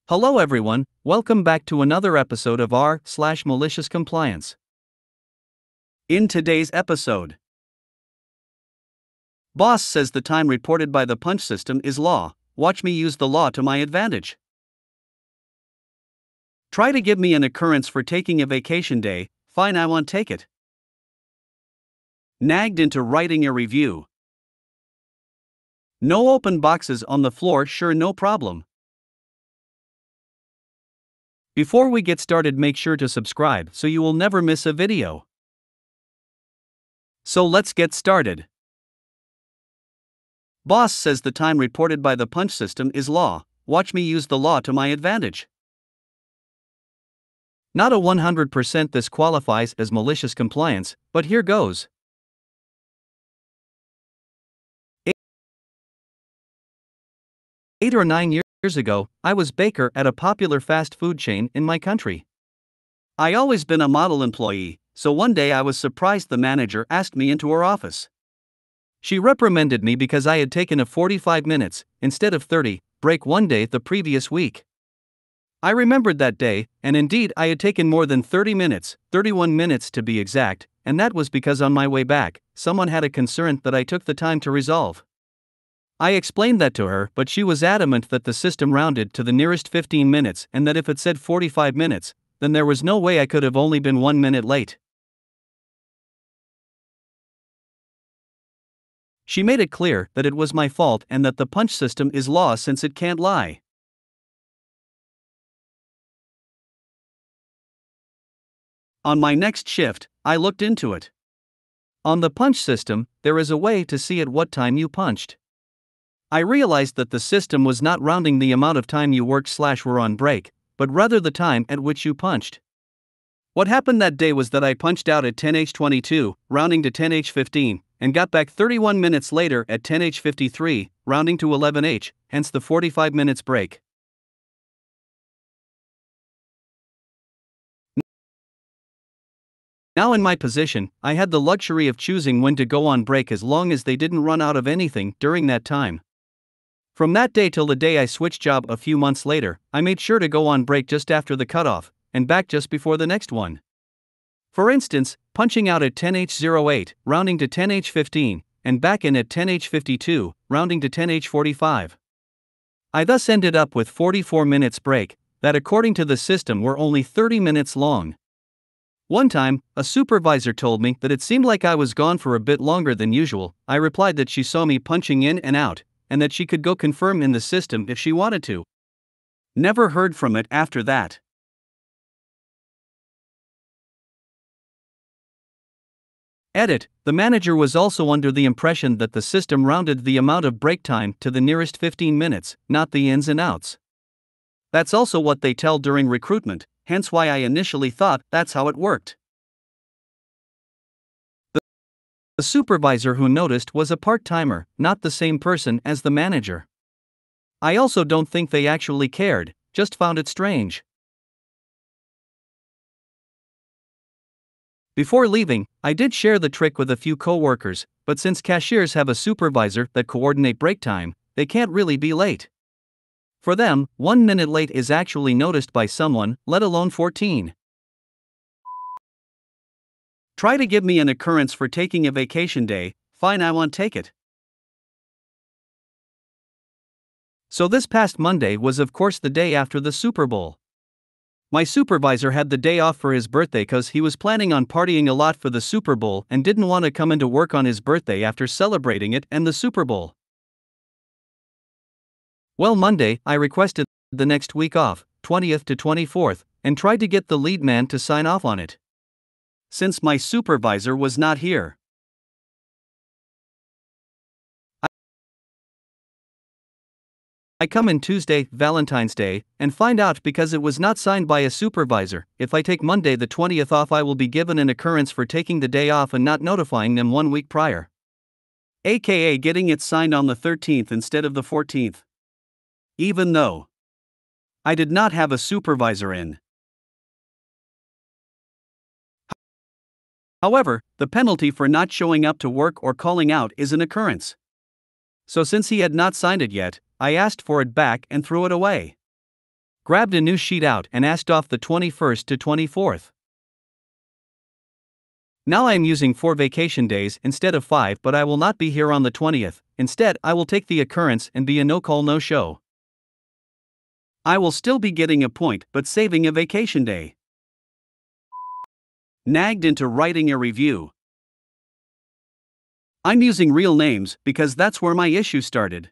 Hello everyone, welcome back to another episode of r/Malicious Compliance. In today's episode, Boss says the time reported by the punch system is law. Watch me use the law to my advantage. Try to give me an occurrence for taking a vacation day. Fine, I won't take it. Nagged into writing a review. No open boxes on the floor, sure, no problem. Before we get started, make sure to subscribe so you will never miss a video. So let's get started. Boss says the time reported by the punch system is law. Watch me use the law to my advantage. Not a 100% this qualifies as malicious compliance, but here goes. 8 or 9 years ago, I was baker at a popular fast food chain in my country. I always been a model employee, so one day I was surprised the manager asked me into her office. She reprimanded me because I had taken a 45 minutes, instead of 30, break one day the previous week. I remembered that day, and indeed I had taken more than 30 minutes, 31 minutes to be exact, and that was because on my way back, someone had a concern that I took the time to resolve. I explained that to her, but she was adamant that the system rounded to the nearest 15 minutes and that if it said 45 minutes, then there was no way I could have only been 1 minute late. She made it clear that it was my fault and that the punch system is law since it can't lie. On my next shift, I looked into it. On the punch system, there is a way to see at what time you punched. I realized that the system was not rounding the amount of time you worked/were on break, but rather the time at which you punched. What happened that day was that I punched out at 10h22, rounding to 10h15, and got back 31 minutes later at 10h53, rounding to 11h, hence the 45 minutes break. Now in my position, I had the luxury of choosing when to go on break as long as they didn't run out of anything during that time. From that day till the day I switched job a few months later, I made sure to go on break just after the cutoff, and back just before the next one. For instance, punching out at 10h08, rounding to 10h15, and back in at 10h52, rounding to 10h45. I thus ended up with 44 minutes break, that according to the system were only 30 minutes long. One time, a supervisor told me that it seemed like I was gone for a bit longer than usual. I replied that she saw me punching in and out, and that she could go confirm in the system if she wanted to. Never heard from it after that. Edit: the manager was also under the impression that the system rounded the amount of break time to the nearest 15 minutes, not the ins and outs. That's also what they tell during recruitment, hence why I initially thought that's how it worked. The supervisor who noticed was a part-timer, not the same person as the manager. I also don't think they actually cared, just found it strange. Before leaving, I did share the trick with a few coworkers, but since cashiers have a supervisor that coordinate break time, they can't really be late. For them, 1 minute late is actually noticed by someone, let alone 14. Try to give me an occurrence for taking a vacation day. Fine, I won't take it. So this past Monday was of course the day after the Super Bowl. My supervisor had the day off for his birthday cause he was planning on partying a lot for the Super Bowl and didn't want to come into work on his birthday after celebrating it and the Super Bowl. Well, Monday, I requested the next week off, 20th to 24th, and tried to get the lead man to sign off on it. Since my supervisor was not here, I come in Tuesday, Valentine's Day, and find out because it was not signed by a supervisor. If I take Monday the 20th off, I will be given an occurrence for taking the day off and not notifying them 1 week prior. AKA getting it signed on the 13th instead of the 14th. Even though I did not have a supervisor in. However, the penalty for not showing up to work or calling out is an occurrence. So since he had not signed it yet, I asked for it back and threw it away. grabbed a new sheet out and asked off the 21st to 24th. Now I am using 4 vacation days instead of 5, but I will not be here on the 20th. Instead, I will take the occurrence and be a no-call no-show. I will still be getting a point but saving a vacation day. Nagged into writing a review. I'm using real names because that's where my issue started.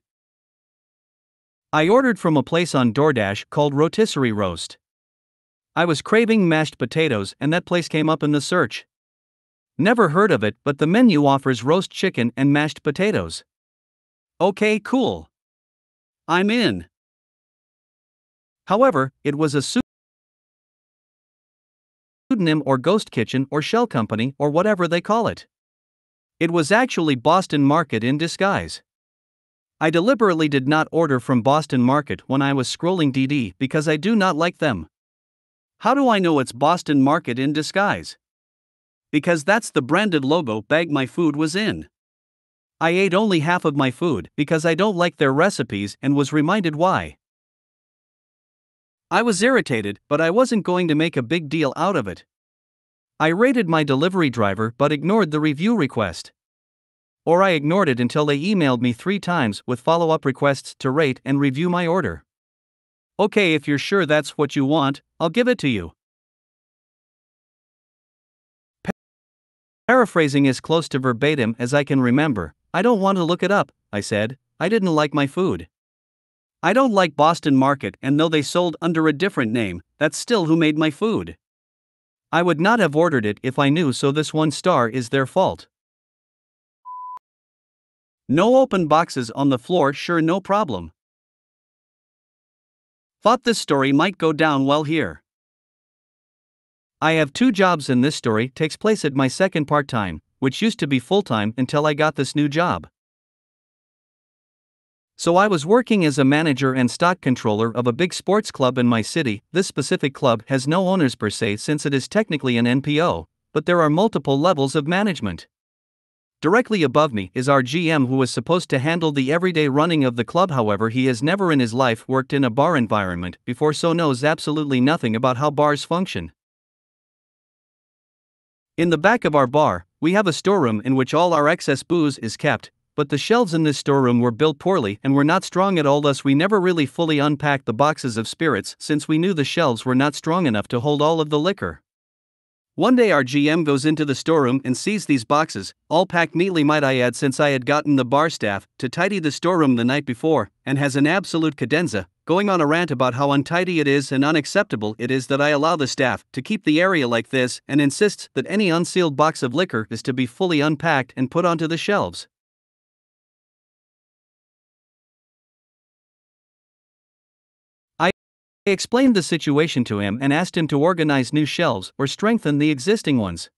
I ordered from a place on DoorDash called Rotisserie Roast. I was craving mashed potatoes and that place came up in the search. Never heard of it, but the menu offers roast chicken and mashed potatoes. Okay, cool. I'm in. However, it was a pseudonym or ghost kitchen or shell company or whatever they call it. It was actually Boston Market in disguise. I deliberately did not order from Boston Market when I was scrolling DD because I do not like them. How do I know it's Boston Market in disguise? Because that's the branded logo bag my food was in. I ate only half of my food because I don't like their recipes and was reminded why. I was irritated, but I wasn't going to make a big deal out of it. I rated my delivery driver but ignored the review request. Or I ignored it until they emailed me 3 times with follow-up requests to rate and review my order. Okay, if you're sure that's what you want, I'll give it to you. Paraphrasing as close to verbatim as I can remember, I don't want to look it up, I said. I didn't like my food. I don't like Boston Market, and though they sold under a different name, that's still who made my food. I would not have ordered it if I knew, so this 1 star is their fault. No open boxes on the floor, sure, no problem. Thought this story might go down well here. I have 2 jobs and this story takes place at my second part-time, which used to be full-time until I got this new job. So I was working as a manager and stock controller of a big sports club in my city. This specific club has no owners per se since it is technically an NPO, but there are multiple levels of management. Directly above me is our GM, who was supposed to handle the everyday running of the club. However, he has never in his life worked in a bar environment before, so knows absolutely nothing about how bars function. In the back of our bar, we have a storeroom in which all our excess booze is kept, but the shelves in this storeroom were built poorly and were not strong at all, thus we never really fully unpacked the boxes of spirits since we knew the shelves were not strong enough to hold all of the liquor. One day our GM goes into the storeroom and sees these boxes, all packed neatly, might I add, since I had gotten the bar staff to tidy the storeroom the night before, and has an absolute cadenza, going on a rant about how untidy it is and unacceptable it is that I allow the staff to keep the area like this, and insists that any unsealed box of liquor is to be fully unpacked and put onto the shelves. I explained the situation to him and asked him to organize new shelves or strengthen the existing ones.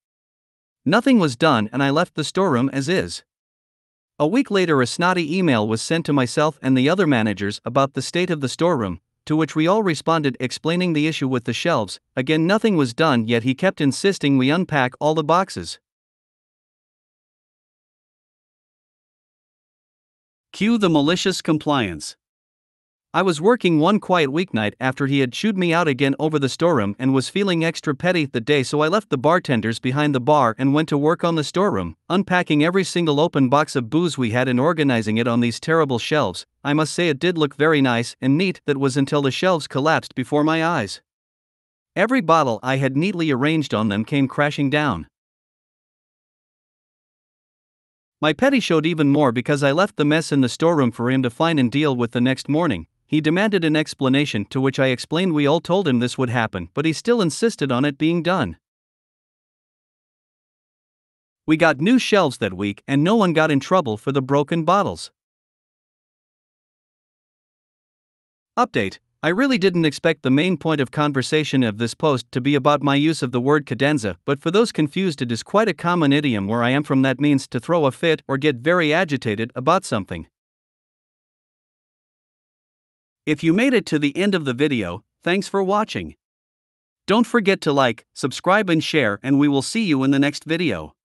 Nothing was done and I left the storeroom as is. A week later, a snotty email was sent to myself and the other managers about the state of the storeroom, to which we all responded explaining the issue with the shelves. Again, nothing was done, yet he kept insisting we unpack all the boxes. Cue the malicious compliance. I was working one quiet weeknight after he had chewed me out again over the storeroom and was feeling extra petty the day, so I left the bartenders behind the bar and went to work on the storeroom, unpacking every single open box of booze we had and organizing it on these terrible shelves. I must say it did look very nice and neat, that was until the shelves collapsed before my eyes. Every bottle I had neatly arranged on them came crashing down. My petty showed even more because I left the mess in the storeroom for him to find and deal with the next morning. He demanded an explanation, to which I explained we all told him this would happen, but he still insisted on it being done. We got new shelves that week and no one got in trouble for the broken bottles. Update: I really didn't expect the main point of conversation of this post to be about my use of the word cadenza, but for those confused, it is quite a common idiom where I am from that means to throw a fit or get very agitated about something. If you made it to the end of the video, thanks for watching. Don't forget to like, subscribe and share, and we will see you in the next video.